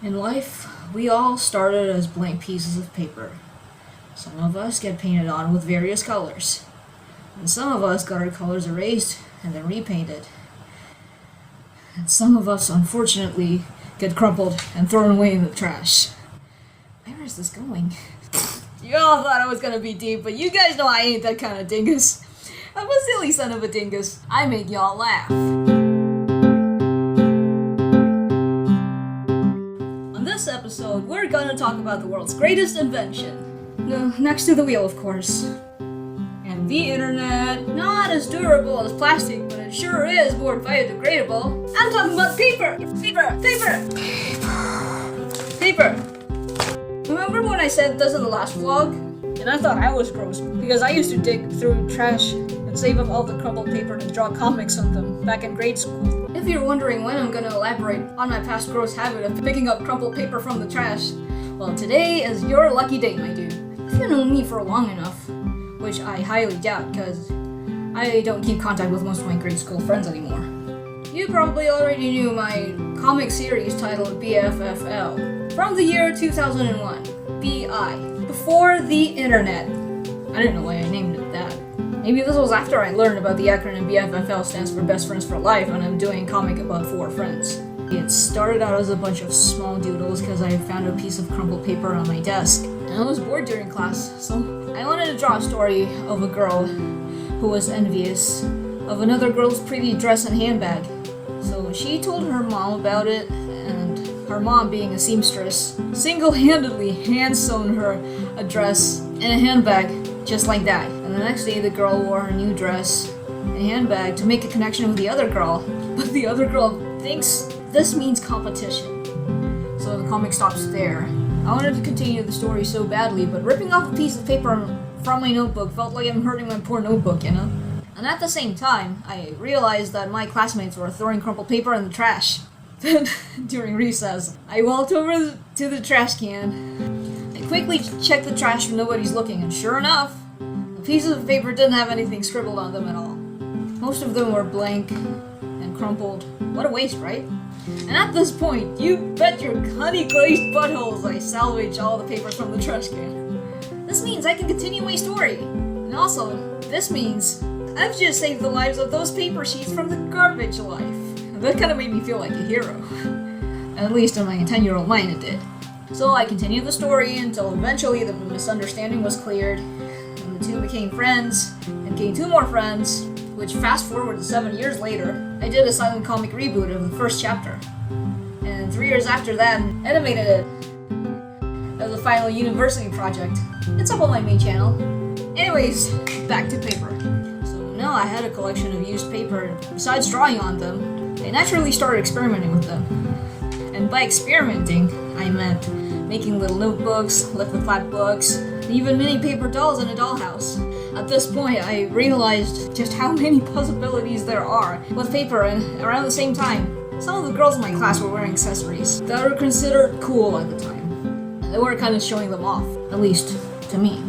In life, we all started as blank pieces of paper. Some of us get painted on with various colors, and some of us got our colors erased and then repainted. And some of us, unfortunately, get crumpled and thrown away in the trash. Where is this going? You all thought I was gonna be deep, but you guys know I ain't that kind of dingus. I'm a silly son of a dingus. I make y'all laugh. On this episode, we're gonna talk about the world's greatest invention. No, next to the wheel, of course. And the internet. Not as durable as plastic, but it sure is more biodegradable. I'm talking about paper! Paper! Remember when I said this in the last vlog? And I thought I was gross, because I used to dig through trash and save up all the crumpled paper and draw comics on them back in grade school. If you're wondering when I'm gonna elaborate on my past gross habit of picking up crumpled paper from the trash, well, today is your lucky day, my dude. If you know me for long enough, which I highly doubt, because I don't keep contact with most of my grade school friends anymore, you probably already knew my comic series titled BFFL from the year 2001, BI, before the internet. I didn't know why I named it that. Maybe this was after I learned about the acronym BFFL stands for Best Friends for Life, and I'm doing a comic about 4 friends. It started out as a bunch of small doodles because I found a piece of crumpled paper on my desk. And I was bored during class, so I wanted to draw a story of a girl who was envious of another girl's pretty dress and handbag. So she told her mom about it, and her mom, being a seamstress, single-handedly hand-sewn her a dress and a handbag just like that. And the next day the girl wore her new dress and handbag to make a connection with the other girl. But the other girl thinks this means competition. So the comic stops there. I wanted to continue the story so badly, but ripping off a piece of paper from my notebook felt like I'm hurting my poor notebook, you know? And at the same time, I realized that my classmates were throwing crumpled paper in the trash. Then, during recess, I walked over to the trash can. I quickly checked the trash when nobody's looking, and sure enough, the pieces of paper didn't have anything scribbled on them at all. Most of them were blank and crumpled. What a waste, right? And at this point, you bet your honey-glazed buttholes I salvaged all the papers from the trash can. This means I can continue my story. And also, this means I've just saved the lives of those paper sheets from the garbage life. And that kind of made me feel like a hero. At least in my 10-year-old mind it did. So I continued the story until eventually the misunderstanding was cleared, and the two became friends, and gained 2 more friends, which fast forward to 7 years later, I did a silent comic reboot of the first chapter. And 3 years after that, animated it as a final university project. It's up on my main channel. Anyways, back to paper. So now I had a collection of used paper, and besides drawing on them, I naturally started experimenting with them. And by experimenting, I meant making little notebooks, liquid flat books, and even mini paper dolls in a dollhouse. At this point, I realized just how many possibilities there are with paper, and around the same time, some of the girls in my class were wearing accessories that were considered cool at the time. And they were kind of showing them off, at least to me.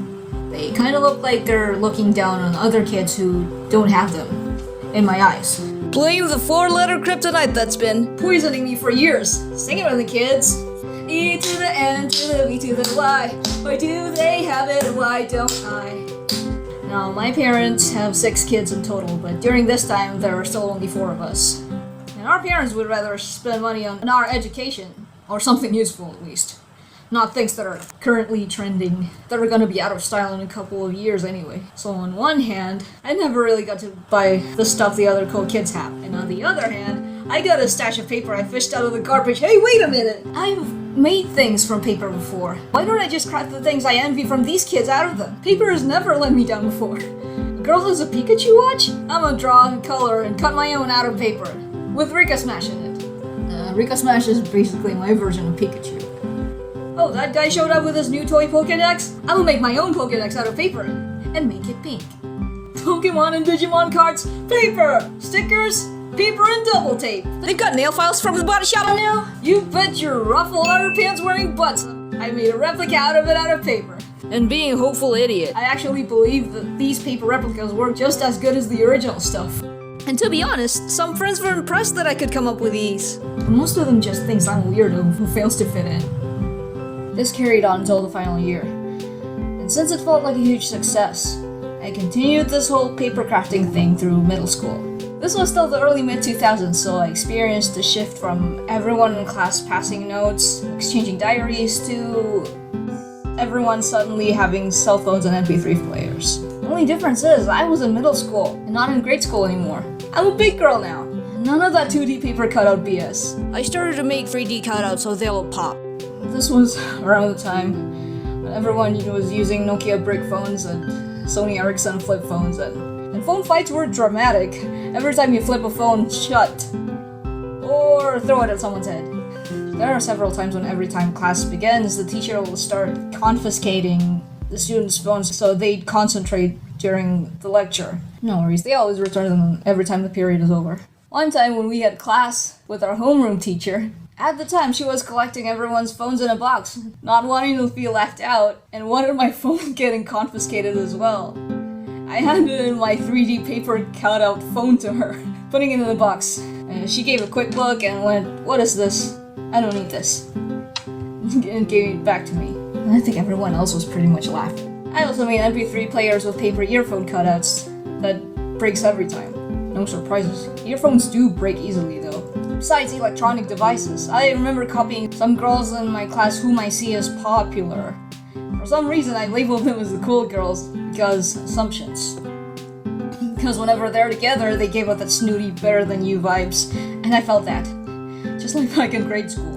They kind of look like they're looking down on other kids who don't have them, in my eyes. Blame the 4-letter kryptonite that's been poisoning me for years. Sing it with the kids. E to the N to the V to the Y. Why do they have it and why don't I? Now, my parents have 6 kids in total, but during this time, there were still only 4 of us. And our parents would rather spend money on our education, or something useful at least. Not things that are currently trending, that are gonna be out of style in a couple of years anyway. So on one hand, I never really got to buy the stuff the other cool kids have. And on the other hand, I got a stash of paper I fished out of the garbage. Hey, wait a minute! I've made things from paper before. Why don't I just craft the things I envy from these kids out of them? Paper has never let me down before. Girls as a Pikachu watch? I'm gonna draw and color and cut my own out of paper, with Rika Smash in it. Rika Smash is basically my version of Pikachu. Oh, that guy showed up with his new toy Pokédex? I will make my own Pokédex out of paper and make it pink. Pokemon and Digimon cards, paper! Stickers, paper and double tape. They've got nail files from the body shop now? You bet your ruffled underpants wearing butts. I made a replica out of paper. And being a hopeful idiot, I actually believe that these paper replicas work just as good as the original stuff. And to be honest, some friends were impressed that I could come up with these. But most of them just thinks I'm a weirdo who fails to fit in. This carried on until the final year. And since it felt like a huge success, I continued this whole paper crafting thing through middle school. This was still the early mid-2000s, so I experienced the shift from everyone in class passing notes, exchanging diaries, to everyone suddenly having cell phones and MP3 players. The only difference is I was in middle school and not in grade school anymore. I'm a big girl now. None of that 2D paper cutout BS. I started to make 3D cutouts so they'll pop. This was around the time when everyone was using Nokia brick phones and Sony Ericsson flip phones, and phone fights were dramatic. Every time you flip a phone shut or throw it at someone's head. There are several times when every time class begins, the teacher will start confiscating the students' phones so they'd concentrate during the lecture. No worries, they always return them every time the period is over. One time when we had class with our homeroom teacher, at the time she was collecting everyone's phones in a box, not wanting to feel left out, and wanted my phone getting confiscated as well. I handed in my 3D paper cutout phone to her, putting it in the box. She gave a quick look and went, "What is this? I don't need this," and gave it back to me. And I think everyone else was pretty much laughing. I also made MP3 players with paper earphone cutouts that breaks every time. No surprises. Earphones do break easily though. Besides electronic devices, I remember copying some girls in my class whom I see as popular. For some reason I labeled them as the cool girls because assumptions. Because whenever they're together, they gave out that snooty, better than you vibes, and I felt that. Just like back in grade school.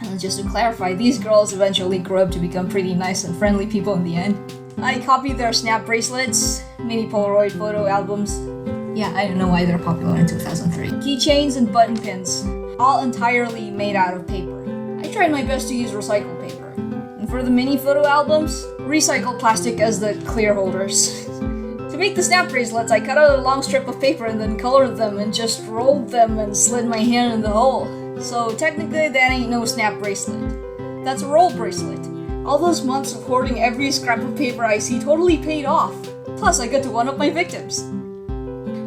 And just to clarify, these girls eventually grew up to become pretty nice and friendly people in the end. I copied their snap bracelets, mini Polaroid photo albums. Yeah, I don't know why they're popular in 2003. Keychains and button pins, all entirely made out of paper. I tried my best to use recycled paper. And for the mini photo albums, recycled plastic as the clear holders. To make the snap bracelets, I cut out a long strip of paper and then colored them and just rolled them and slid my hand in the hole. So technically that ain't no snap bracelet. That's a roll bracelet. All those months of hoarding every scrap of paper I see totally paid off. Plus I got to one-up my victims.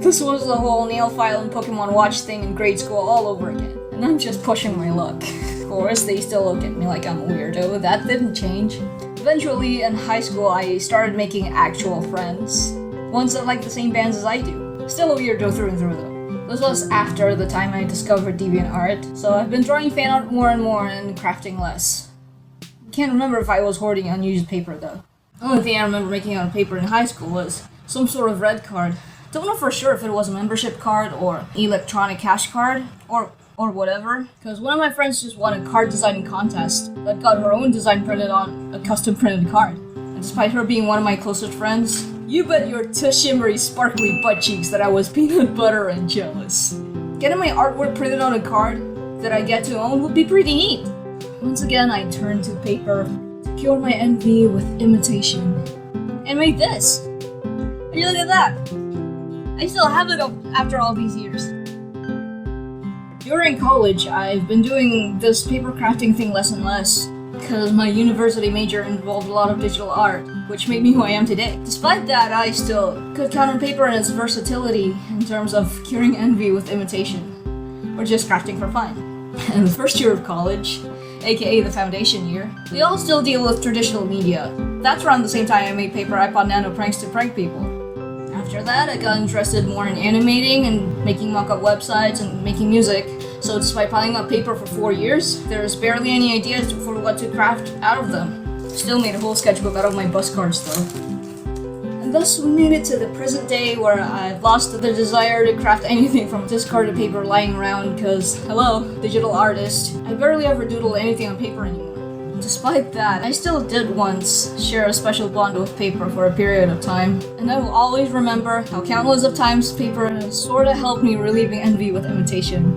This was the whole nail file and Pokemon Watch thing in grade school all over again. And I'm just pushing my luck. Of course, they still look at me like I'm a weirdo. That didn't change. Eventually, in high school, I started making actual friends. Ones that like the same bands as I do. Still a weirdo through and through though. This was after the time I discovered DeviantArt, so I've been drawing fan art more and more and crafting less. Can't remember if I was hoarding unused paper though. The only thing I remember making out of paper in high school was some sort of red card. Don't know for sure if it was a membership card or electronic cash card or whatever, because one of my friends just won a card designing contest that got her own design printed on a custom printed card. And despite her being one of my closest friends, you bet your shimmery sparkly butt cheeks that I was peanut butter and jealous. Getting my artwork printed on a card that I get to own would be pretty neat. Once again, I turned to paper to cure my envy with imitation. And made this! Would you look at that? I still have it after all these years. During college, I've been doing this paper crafting thing less and less, because my university major involved a lot of digital art, which made me who I am today. Despite that, I still could count on paper and its versatility in terms of curing envy with imitation, or just crafting for fun. In the first year of college, aka the foundation year, we all still deal with traditional media. That's around the same time I made paper iPod Nano pranks to prank people. After that, I got interested more in animating and making mock-up websites and making music. So despite piling up paper for 4 years, there's barely any ideas for what to craft out of them. Still made a whole sketchbook out of my bus cards though. And thus we made it to the present day where I've lost the desire to craft anything from discarded paper lying around because, hello, digital artist, I barely ever doodle anything on paper anymore. Despite that, I still did once share a special bond with paper for a period of time, and I will always remember how countless of times paper has sorta helped me relieving envy with imitation.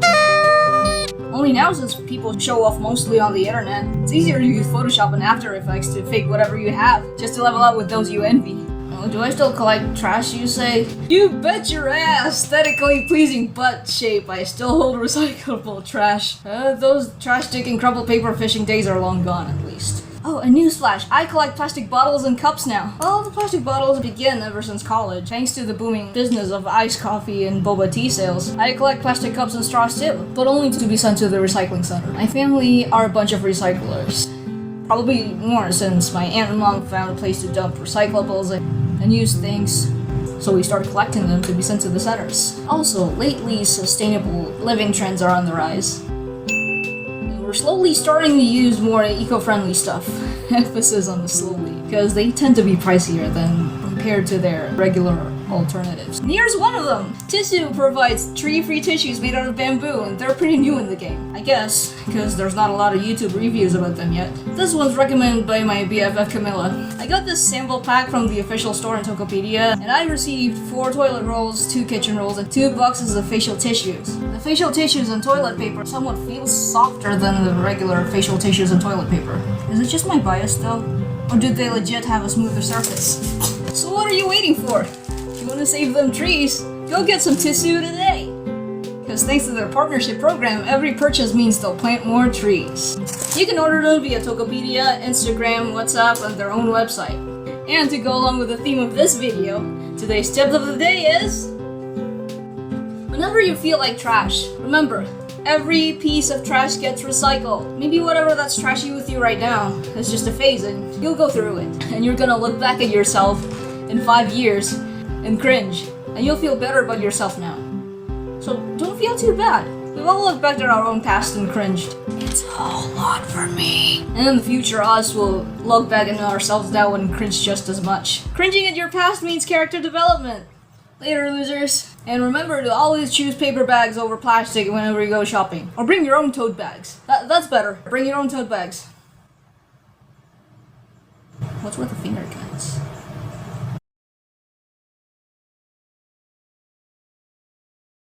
Only now, since people show off mostly on the internet, it's easier to use Photoshop and After Effects to fake whatever you have, just to level up with those you envy. Oh, do I still collect trash, you say? You bet your ass! Aesthetically pleasing butt shape, I still hold recyclable trash. Those trash digging crumpled paper fishing days are long gone, at least. Oh, a newsflash! I collect plastic bottles and cups now. All the plastic bottles began ever since college, thanks to the booming business of iced coffee and boba tea sales. I collect plastic cups and straws too, but only to be sent to the recycling center. My family are a bunch of recyclers. Probably more since my aunt and mom found a place to dump recyclables and used things, so we started collecting them to be sent to the centers. Also, lately sustainable living trends are on the rise. We're slowly starting to use more eco-friendly stuff. Emphasis on the slowly, because they tend to be pricier than compared to their regular alternatives. And here's one of them! Tisoo provides tree-free tissues made out of bamboo, and they're pretty new in the game. I guess, because there's not a lot of YouTube reviews about them yet. This one's recommended by my BFF Camilla. I got this sample pack from the official store in Tokopedia, and I received 4 toilet rolls, 2 kitchen rolls, and 2 boxes of facial tissues. The facial tissues and toilet paper somewhat feels softer than the regular facial tissues and toilet paper. Is it just my bias though? Or did they legit have a smoother surface? So what are you waiting for? If you want to save them trees, go get some Tisoo today! Because thanks to their partnership program, every purchase means they'll plant more trees. You can order them via Tokopedia, Instagram, WhatsApp, and their own website. And to go along with the theme of this video, today's tip of the day is... whenever you feel like trash, remember, every piece of trash gets recycled. Maybe whatever that's trashy with you right now is just a phase and you'll go through it. And you're gonna look back at yourself in 5 years and cringe. And you'll feel better about yourself now. So don't feel too bad. We've all looked back at our own past and cringed. It's a whole lot for me. And in the future, us will look back at ourselves now and cringe just as much. Cringing at your past means character development. Later, losers. And remember to always choose paper bags over plastic whenever you go shopping. Or bring your own tote bags. That's better. Bring your own tote bags. What's with the finger cut?